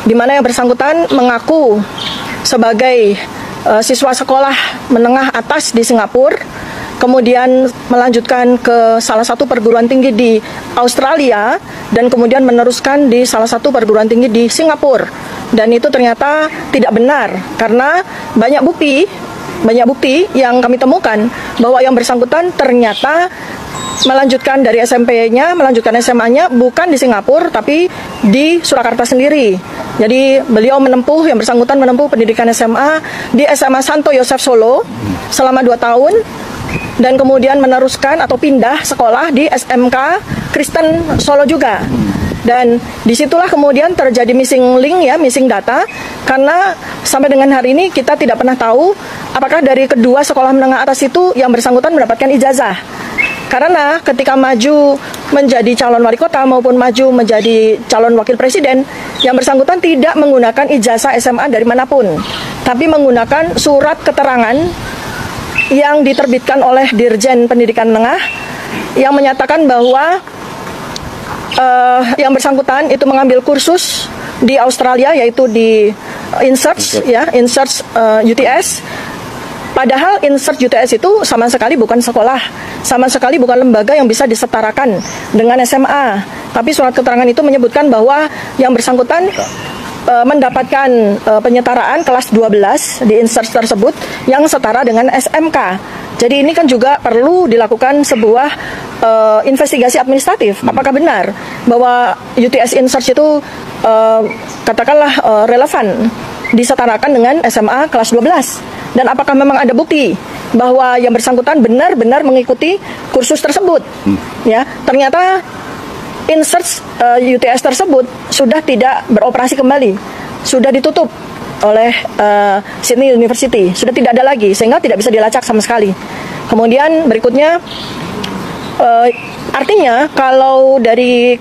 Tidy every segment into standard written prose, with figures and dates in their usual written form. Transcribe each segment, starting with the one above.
di mana yang bersangkutan mengaku sebagai siswa sekolah menengah atas di Singapura, kemudian melanjutkan ke salah satu perguruan tinggi di Australia, dan kemudian meneruskan di salah satu perguruan tinggi di Singapura. Dan itu ternyata tidak benar, karena banyak bukti yang kami temukan bahwa yang bersangkutan ternyata melanjutkan dari SMP-nya, melanjutkan SMA-nya bukan di Singapura, tapi di Surakarta sendiri. Jadi beliau yang bersangkutan menempuh pendidikan SMA di SMA Santo Yosef Solo selama 2 tahun, dan kemudian meneruskan atau pindah sekolah di SMK Kristen Solo juga. Dan disitulah kemudian terjadi missing link ya, missing data, karena sampai dengan hari ini kita tidak pernah tahu apakah dari kedua sekolah menengah atas itu yang bersangkutan mendapatkan ijazah. Karena ketika maju menjadi calon wali kota maupun maju menjadi calon wakil presiden, yang bersangkutan tidak menggunakan ijazah SMA dari manapun, tapi menggunakan surat keterangan yang diterbitkan oleh Dirjen Pendidikan Menengah yang menyatakan bahwa yang bersangkutan itu mengambil kursus di Australia, yaitu di InSearch UTS. Padahal InSearch UTS itu sama sekali bukan sekolah, sama sekali bukan lembaga yang bisa disetarakan dengan SMA. Tapi surat keterangan itu menyebutkan bahwa yang bersangkutan mendapatkan penyetaraan kelas 12 di InSearch tersebut yang setara dengan SMK. Jadi ini kan juga perlu dilakukan sebuah investigasi administratif. Apakah benar bahwa UTS InSearch itu katakanlah relevan disetarakan dengan SMA kelas 12? Dan apakah memang ada bukti bahwa yang bersangkutan benar-benar mengikuti kursus tersebut? Ya, ternyata InSearch UTS tersebut sudah tidak beroperasi kembali, sudah ditutup oleh Sydney University, sudah tidak ada lagi, sehingga tidak bisa dilacak sama sekali. Kemudian berikutnya, artinya kalau dari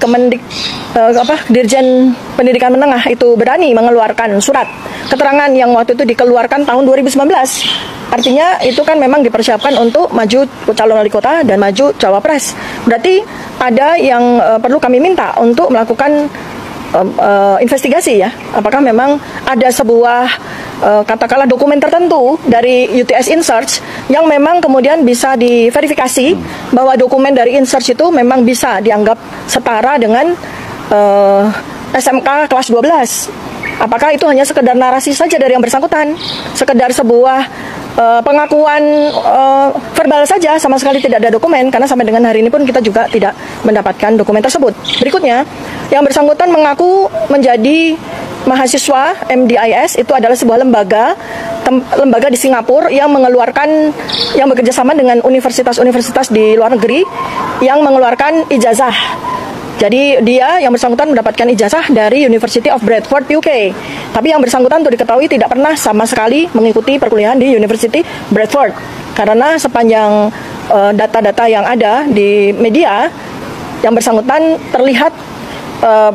Dirjen Pendidikan Menengah itu berani mengeluarkan surat keterangan yang waktu itu dikeluarkan tahun 2019, artinya itu kan memang dipersiapkan untuk maju calon wali kota dan maju cawapres. Berarti ada yang perlu kami minta untuk melakukan investigasi ya, apakah memang ada sebuah katakanlah dokumen tertentu dari UTS InSearch yang memang kemudian bisa diverifikasi bahwa dokumen dari InSearch itu memang bisa dianggap setara dengan SMK kelas 12. Apakah itu hanya sekedar narasi saja dari yang bersangkutan, sekedar sebuah pengakuan verbal saja, sama sekali tidak ada dokumen, karena sampai dengan hari ini pun kita juga tidak mendapatkan dokumen tersebut. Berikutnya, yang bersangkutan mengaku menjadi mahasiswa MDIS, itu adalah sebuah lembaga di Singapura yang bekerja sama dengan universitas-universitas di luar negeri yang mengeluarkan ijazah. Jadi dia yang bersangkutan mendapatkan ijazah dari University of Bradford, UK. Tapi yang bersangkutan untuk diketahui tidak pernah sama sekali mengikuti perkuliahan di University Bradford. Karena sepanjang data-data yang ada di media, yang bersangkutan terlihat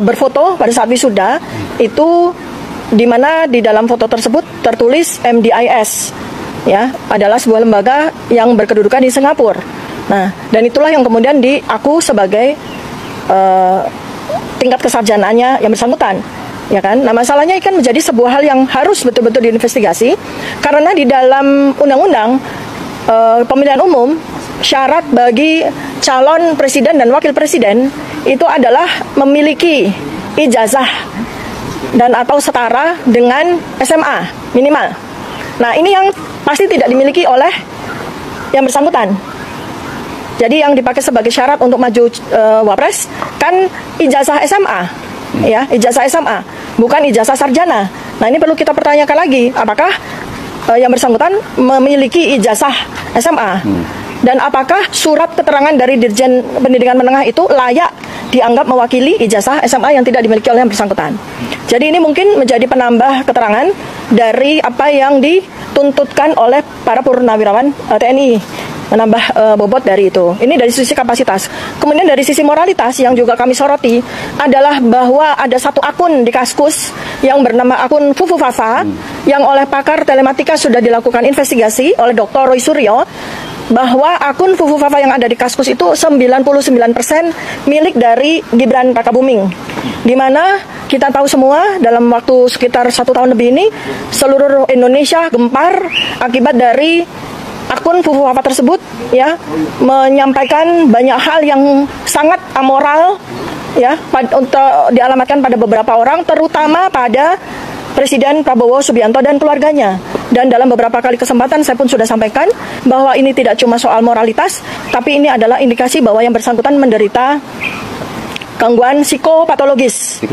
berfoto pada saat wisuda, itu di mana di dalam foto tersebut tertulis MDIS. Ya, adalah sebuah lembaga yang berkedudukan di Singapura. Nah, dan itulah yang kemudian diaku sebagai tingkat kesarjanaannya yang bersangkutan, ya kan? Nah, masalahnya kan menjadi sebuah hal yang harus betul-betul diinvestigasi, karena di dalam undang-undang pemilihan umum, syarat bagi calon presiden dan wakil presiden itu adalah memiliki ijazah dan atau setara dengan SMA minimal. Nah, ini yang pasti tidak dimiliki oleh yang bersangkutan. Jadi yang dipakai sebagai syarat untuk maju wapres kan ijazah SMA, ya, ijazah SMA, bukan ijazah sarjana. Nah, ini perlu kita pertanyakan lagi, apakah yang bersangkutan memiliki ijazah SMA? Dan apakah surat keterangan dari Dirjen Pendidikan Menengah itu layak dianggap mewakili ijazah SMA yang tidak dimiliki oleh yang bersangkutan? Jadi ini mungkin menjadi penambah keterangan dari apa yang dituntutkan oleh para purnawirawan TNI, menambah bobot dari itu. Ini dari sisi kapasitas. Kemudian dari sisi moralitas yang juga kami soroti adalah bahwa ada satu akun di Kaskus yang bernama akun Fufu Fafa yang oleh pakar telematika sudah dilakukan investigasi oleh Dr. Roy Suryo, bahwa akun Fufu Fafa yang ada di Kaskus itu 99% milik dari Gibran Rakabuming. Di mana kita tahu semua dalam waktu sekitar 1 tahun lebih ini seluruh Indonesia gempar akibat dari akun Fufu Fafa tersebut ya menyampaikan banyak hal yang sangat amoral ya untuk dialamatkan pada beberapa orang, terutama pada Presiden Prabowo Subianto dan keluarganya. Dan dalam beberapa kali kesempatan saya pun sudah sampaikan bahwa ini tidak cuma soal moralitas, tapi ini adalah indikasi bahwa yang bersangkutan menderita gangguan psikopatologis.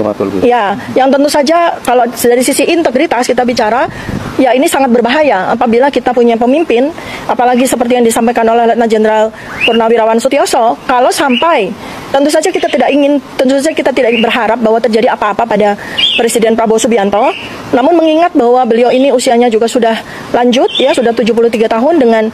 Ya, yang tentu saja kalau dari sisi integritas kita bicara, ya ini sangat berbahaya apabila kita punya pemimpin, apalagi seperti yang disampaikan oleh Letnan Jenderal Purnawirawan Sutioso, kalau sampai tentu saja kita tidak berharap bahwa terjadi apa-apa pada Presiden Prabowo Subianto. Namun mengingat bahwa beliau ini usianya juga sudah lanjut, ya sudah 73 tahun dengan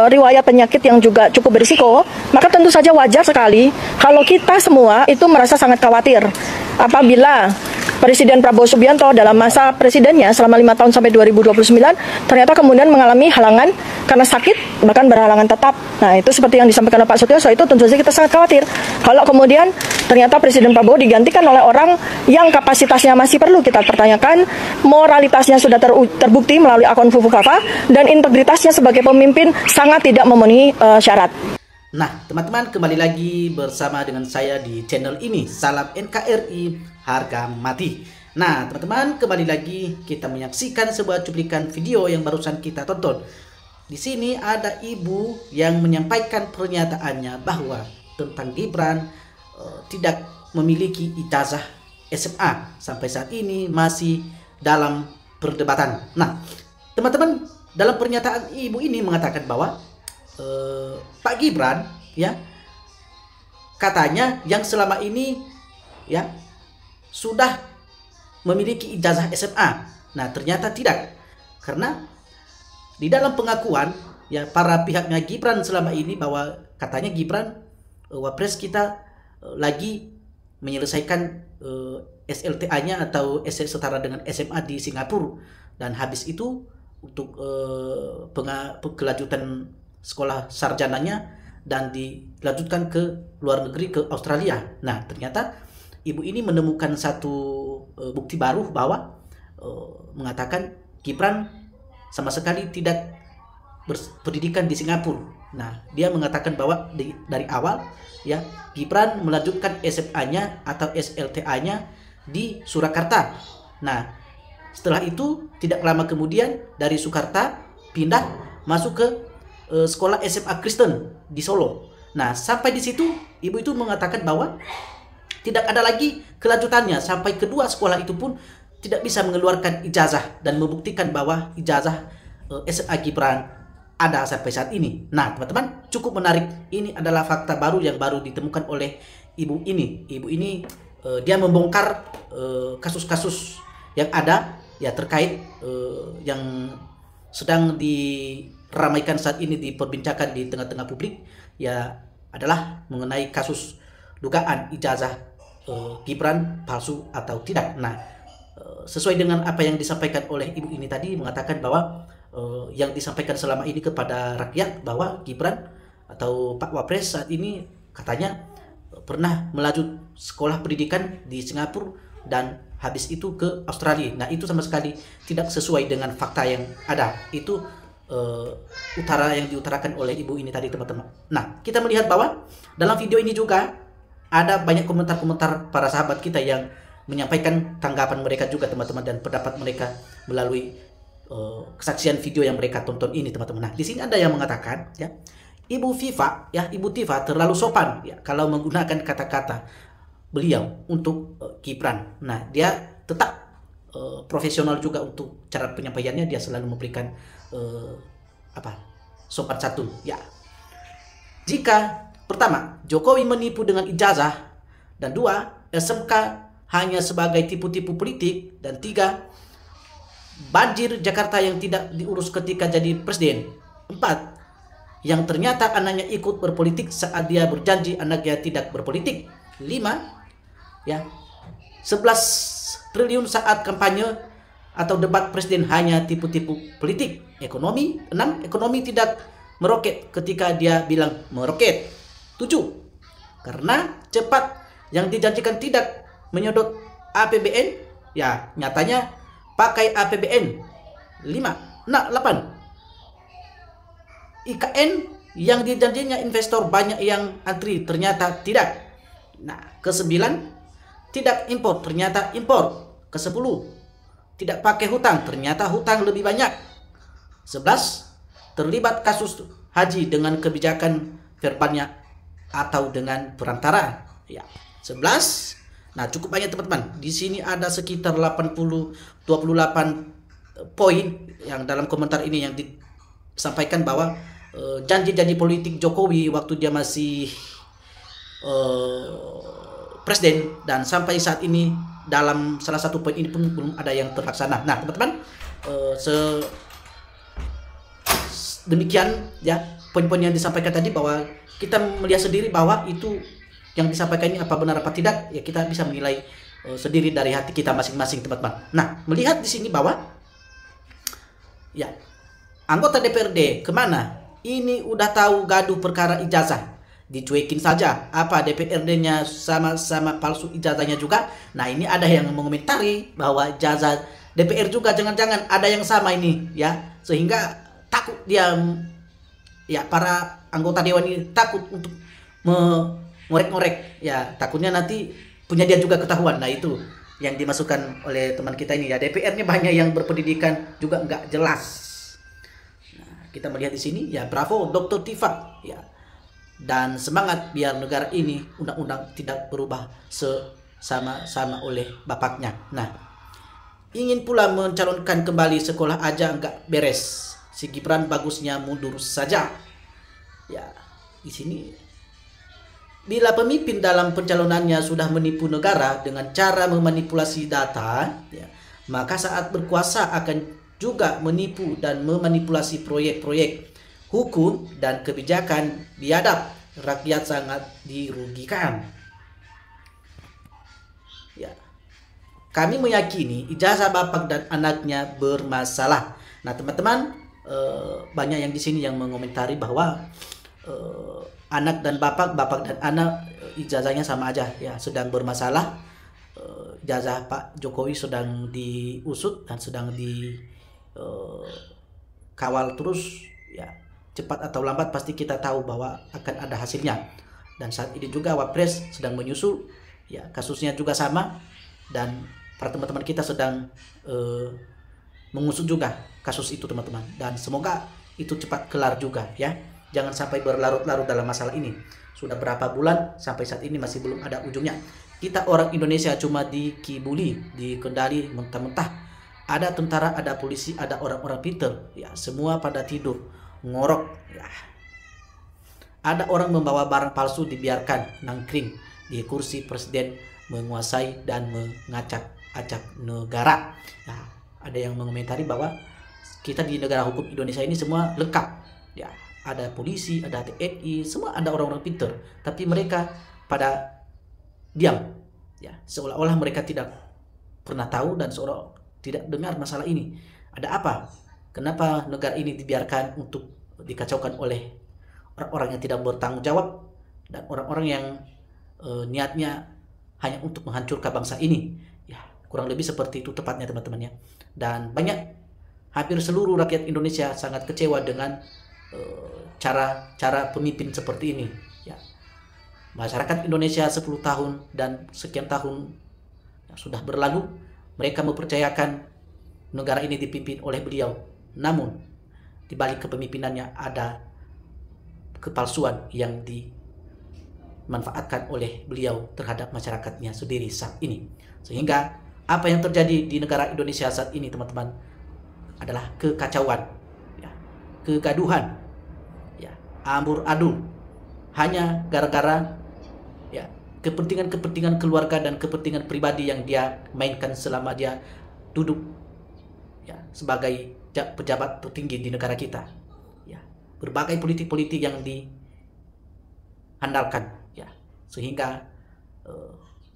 riwayat penyakit yang juga cukup berisiko, maka tentu saja wajar sekali kalau kita semua itu merasa sangat khawatir apabila Presiden Prabowo Subianto dalam masa presidennya selama 5 tahun sampai 2029 ternyata kemudian mengalami halangan karena sakit, bahkan berhalangan tetap. Nah, itu seperti yang disampaikan oleh Pak Sutioso, itu tentu saja kita sangat khawatir kalau kemudian ternyata Presiden Prabowo digantikan oleh orang yang kapasitasnya masih perlu kita pertanyakan, moralitasnya sudah terbukti melalui akun Fufu Fafa, dan integritasnya sebagai pemimpin sangat tidak memenuhi syarat. Nah, teman-teman, kembali lagi bersama dengan saya di channel ini, Salam NKRI Harga Mati. Nah, teman-teman, kembali lagi kita menyaksikan sebuah cuplikan video yang barusan kita tonton. Di sini ada ibu yang menyampaikan pernyataannya bahwa tentang Gibran tidak memiliki ijazah SMA. Sampai saat ini masih dalam perdebatan. Nah, teman-teman, dalam pernyataan ibu ini mengatakan bahwa Pak Gibran ya katanya yang selama ini ya sudah memiliki ijazah SMA. Nah, ternyata tidak, karena di dalam pengakuan ya para pihaknya Gibran selama ini bahwa katanya Gibran wapres kita lagi menyelesaikan SLTA-nya atau setara dengan SMA di Singapura, dan habis itu untuk kelanjutan sekolah sarjananya dan dilanjutkan ke luar negeri, ke Australia. Nah, ternyata ibu ini menemukan satu bukti baru bahwa mengatakan Gibran sama sekali tidak berpendidikan di Singapura. Nah, dia mengatakan bahwa dari awal ya Gibran melanjutkan SMA-nya atau SLTA-nya di Surakarta. Nah, setelah itu tidak lama kemudian dari Surakarta pindah masuk ke sekolah SMA Kristen di Solo. Nah, sampai di situ ibu itu mengatakan bahwa tidak ada lagi kelanjutannya, sampai kedua sekolah itu pun tidak bisa mengeluarkan ijazah dan membuktikan bahwa ijazah SMA Gibran ada sampai saat ini. Nah, teman-teman, cukup menarik. Ini adalah fakta baru yang baru ditemukan oleh ibu ini. Ibu ini dia membongkar kasus-kasus yang ada ya terkait yang sedang diramaikan saat ini, diperbincangkan di tengah-tengah publik ya, adalah mengenai kasus dugaan ijazah Gibran palsu atau tidak. Nah, sesuai dengan apa yang disampaikan oleh ibu ini tadi, mengatakan bahwa yang disampaikan selama ini kepada rakyat bahwa Gibran atau Pak Wapres saat ini katanya pernah melanjut sekolah pendidikan di Singapura dan habis itu ke Australia. Nah, itu sama sekali tidak sesuai dengan fakta yang ada. Itu yang diutarakan oleh ibu ini tadi, teman-teman. Nah, kita melihat bahwa dalam video ini juga ada banyak komentar-komentar para sahabat kita yang menyampaikan tanggapan mereka juga, teman-teman, dan pendapat mereka melalui kesaksian video yang mereka tonton ini, teman-teman. Nah, di sini ada yang mengatakan ya, Ibu Tifa terlalu sopan ya kalau menggunakan kata-kata beliau untuk Gibran. Nah, dia tetap profesional juga untuk cara penyampaiannya, dia selalu memberikan sopan santun ya. Jika pertama, Jokowi menipu dengan ijazah, dan dua, SMK hanya sebagai tipu-tipu politik, dan tiga, banjir Jakarta yang tidak diurus ketika jadi presiden, empat, yang ternyata anaknya ikut berpolitik saat dia berjanji anaknya tidak berpolitik, lima, ya, 11 triliun saat kampanye atau debat presiden hanya tipu-tipu politik. Ekonomi, 6, ekonomi tidak meroket ketika dia bilang meroket. 7. Karena cepat yang dijanjikan tidak menyedot APBN, ya nyatanya pakai APBN. 5. Nah, 8. IKN yang dijanjinya investor banyak yang antri, ternyata tidak. Nah, ke-9, tidak impor, ternyata impor. Ke-10, tidak pakai hutang, ternyata hutang lebih banyak. 11, terlibat kasus haji dengan kebijakan verbalnya atau dengan perantara. Ya, 11. Nah, cukup banyak teman-teman. Di sini ada sekitar 28 poin yang dalam komentar ini yang disampaikan bahwa janji-janji politik Jokowi waktu dia masih presiden dan sampai saat ini dalam salah satu poin ini pun belum ada yang terlaksana. Nah, teman-teman, demikian ya poin-poin yang disampaikan tadi, bahwa kita melihat sendiri bahwa itu yang disampaikan ini apa benar apa tidak, ya kita bisa menilai sendiri dari hati kita masing-masing, teman-teman. Nah, melihat di sini bahwa ya anggota DPRD kemana? Ini udah tahu gaduh perkara ijazah, dicuekin saja. Apa DPRD-nya sama-sama palsu ijazahnya juga? Nah, ini ada yang mengomentari bahwa ijazah DPR juga jangan-jangan ada yang sama ini ya, sehingga takut dia ya, para anggota dewan ini takut untuk ngorek-ngorek ya, takutnya nanti punya dia juga ketahuan. Nah, itu yang dimasukkan oleh teman kita ini ya, DPR-nya banyak yang berpendidikan juga nggak jelas. Nah, kita melihat di sini ya, bravo Dr. Tifak ya, dan semangat biar negara ini undang-undang tidak berubah sama-sama oleh bapaknya. Nah, ingin pula mencalonkan kembali sekolah aja nggak beres, si Gibran bagusnya mundur saja. Ya, di sini bila pemimpin dalam pencalonannya sudah menipu negara dengan cara memanipulasi data, ya, maka saat berkuasa akan juga menipu dan memanipulasi proyek-proyek hukum dan kebijakan biadab. Rakyat sangat dirugikan. Ya, kami meyakini ijazah bapak dan anaknya bermasalah. Nah, teman-teman, banyak yang di sini yang mengomentari bahwa anak dan bapak dan anak ijazahnya sama aja ya, sedang bermasalah. Ijazah Pak Jokowi sedang diusut dan sedang dikawal terus ya, cepat atau lambat pasti kita tahu bahwa akan ada hasilnya. Dan saat ini juga Wapres sedang menyusul ya, kasusnya juga sama, dan para teman-teman kita sedang mengusut juga kasus itu, teman-teman, dan semoga itu cepat kelar juga ya. Jangan sampai berlarut-larut dalam masalah ini. Sudah berapa bulan sampai saat ini masih belum ada ujungnya. Kita orang Indonesia cuma dikibuli, dikendali mentah-mentah. Ada tentara, ada polisi, ada orang-orang pinter ya, semua pada tidur ngorok ya. Ada orang membawa barang palsu dibiarkan nangkring di kursi presiden, menguasai dan mengacak-acak negara. Nah, ada yang mengomentari bahwa kita di negara hukum Indonesia ini semua lengkap ya, ada polisi, ada TNI, semua ada orang-orang pinter, tapi mereka pada diam ya, seolah-olah mereka tidak pernah tahu dan seolah tidak dengar masalah ini. Ada apa? Kenapa negara ini dibiarkan untuk dikacaukan oleh orang-orang yang tidak bertanggung jawab dan orang-orang yang niatnya hanya untuk menghancurkan bangsa ini ya, kurang lebih seperti itu tepatnya, teman-teman ya. Dan hampir seluruh rakyat Indonesia sangat kecewa dengan cara pemimpin seperti ini ya. Masyarakat Indonesia 10 tahun dan sekian tahun sudah berlalu, mereka mempercayakan negara ini dipimpin oleh beliau, namun di balik kepemimpinannya ada kepalsuan yang dimanfaatkan oleh beliau terhadap masyarakatnya sendiri saat ini. Sehingga apa yang terjadi di negara Indonesia saat ini, teman-teman, adalah kekacauan ya, kegaduhan ya, amburadul, hanya gara-gara ya kepentingan keluarga dan kepentingan pribadi yang dia mainkan selama dia duduk ya sebagai pejabat tertinggi di negara kita ya. Berbagai politik-politik yang diandalkan ya, sehingga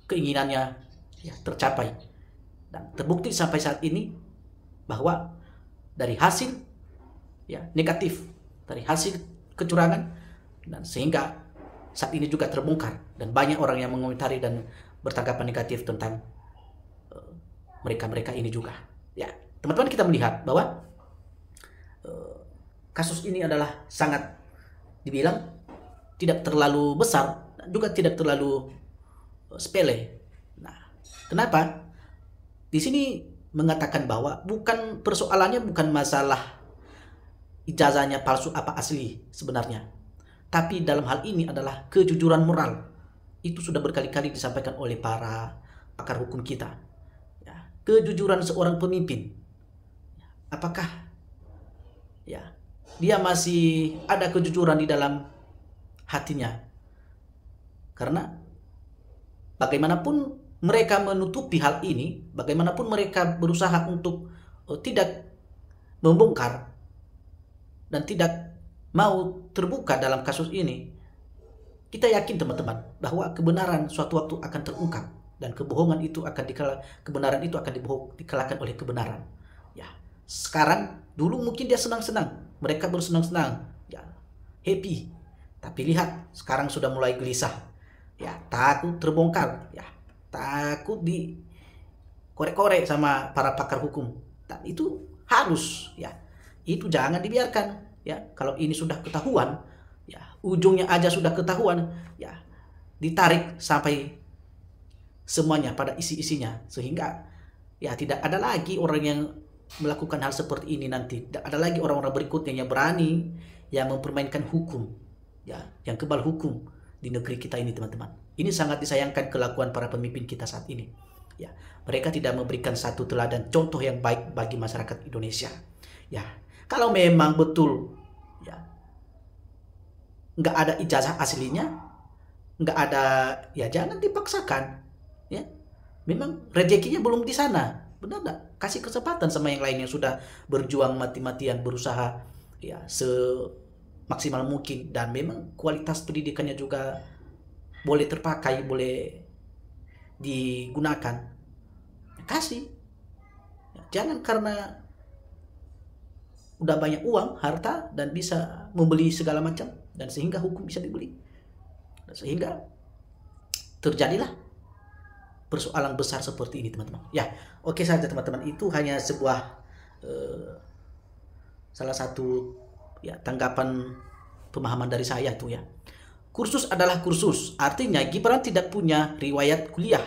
keinginannya ya tercapai dan terbukti sampai saat ini bahwa dari hasil ya negatif dari hasil kecurangan, dan sehingga saat ini juga terbongkar dan banyak orang yang mengomentari dan bertanggapan negatif tentang mereka-mereka ini juga. Ya, teman-teman, kita melihat bahwa kasus ini adalah sangat dibilang tidak terlalu besar dan juga tidak terlalu sepele. Nah, kenapa? Di sini mengatakan bahwa persoalannya bukan masalah ijazahnya palsu apa asli sebenarnya. Tapi dalam hal ini adalah kejujuran moral. Itu sudah berkali-kali disampaikan oleh para pakar hukum kita. Ya, kejujuran seorang pemimpin. Apakah ya dia masih ada kejujuran di dalam hatinya? Karena bagaimanapun mereka menutupi hal ini, bagaimanapun mereka berusaha untuk tidak membongkar dan tidak mau terbuka dalam kasus ini, kita yakin teman-teman bahwa kebenaran suatu waktu akan terungkap dan kebenaran itu akan dikalahkan oleh kebenaran. Ya, sekarang dulu mungkin dia senang-senang, mereka bersenang-senang, ya, happy. Tapi lihat, sekarang sudah mulai gelisah. Ya, takut terbongkar, ya, takut dikorek-korek sama para pakar hukum. Dan itu harus, ya, itu jangan dibiarkan. Ya, kalau ini sudah ketahuan, ya, ujungnya aja sudah ketahuan, ya, ditarik sampai semuanya pada isi-isinya, sehingga ya tidak ada lagi orang yang melakukan hal seperti ini nanti. Tidak ada lagi orang-orang berikutnya yang berani yang mempermainkan hukum, ya, yang kebal hukum di negeri kita ini, teman-teman. Ini sangat disayangkan kelakuan para pemimpin kita saat ini. Ya, mereka tidak memberikan satu teladan contoh yang baik bagi masyarakat Indonesia. Ya, kalau memang betul, ya, nggak ada ijazah aslinya, nggak ada, ya jangan dipaksakan. Ya, memang rezekinya belum di sana, benar nggak? Kasih kesempatan sama yang lain yang sudah berjuang mati-matian berusaha, ya, semaksimal mungkin, dan memang kualitas pendidikannya juga boleh terpakai, boleh digunakan. Kasih, ya, jangan karena udah banyak uang, harta, dan bisa membeli segala macam, dan sehingga hukum bisa dibeli, dan sehingga terjadilah persoalan besar seperti ini, teman-teman. Ya, oke saja teman-teman, itu hanya sebuah salah satu, ya, tanggapan pemahaman dari saya tuh, ya. Kursus adalah kursus, artinya Gibran tidak punya riwayat kuliah.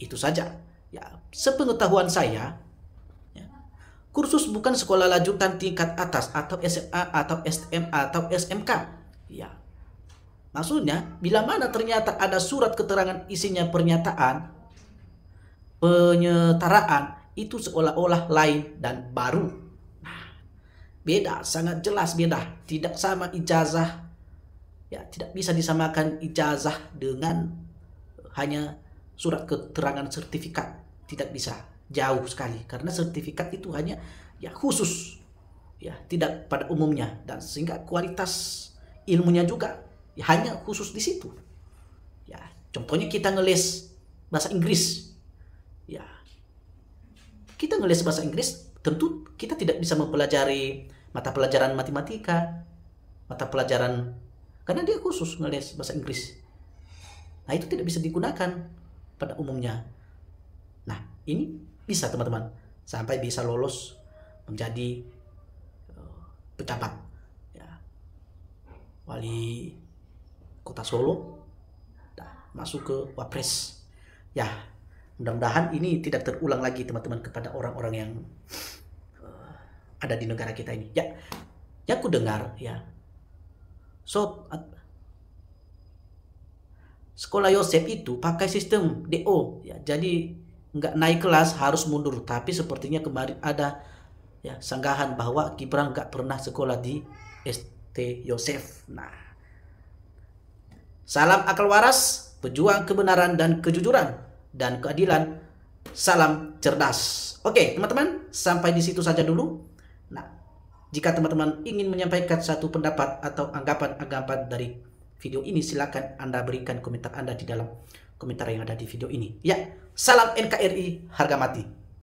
Itu saja. Ya, sepengetahuan saya, kursus bukan sekolah lanjutan tingkat atas atau SMA atau SMA atau SMK. Ya. Maksudnya, bila mana ternyata ada surat keterangan isinya pernyataan, penyetaraan, itu seolah-olah lain dan baru. Nah, beda, sangat jelas beda. Tidak sama ijazah. Ya, tidak bisa disamakan ijazah dengan hanya surat keterangan sertifikat. Tidak bisa. Jauh sekali, karena sertifikat itu hanya, ya, khusus, ya, tidak pada umumnya, dan sehingga kualitas ilmunya juga, ya, hanya khusus di situ. Ya, contohnya kita ngeles bahasa Inggris, ya, kita ngeles bahasa Inggris, tentu kita tidak bisa mempelajari mata pelajaran matematika, mata pelajaran, karena dia khusus ngeles bahasa Inggris. Nah, itu tidak bisa digunakan pada umumnya. Nah, ini bisa teman-teman sampai bisa lolos menjadi pejabat, ya, wali kota Solo, masuk ke Wapres. Ya, mudah-mudahan ini tidak terulang lagi teman-teman kepada orang-orang yang ada di negara kita ini. Ya, yang ku dengar, ya, sekolah Yosef itu pakai sistem DO, ya, jadi nggak naik kelas harus mundur. Tapi sepertinya kemarin ada, ya, sanggahan bahwa Gibran nggak pernah sekolah di ST Yosef. Nah, salam akal waras, pejuang kebenaran dan kejujuran dan keadilan, salam cerdas. Oke teman-teman, sampai di situ saja dulu. Nah, jika teman-teman ingin menyampaikan satu pendapat atau anggapan-anggapan dari video ini, silakan Anda berikan komentar Anda di dalam komentar yang ada di video ini. Ya, salam NKRI, harga mati.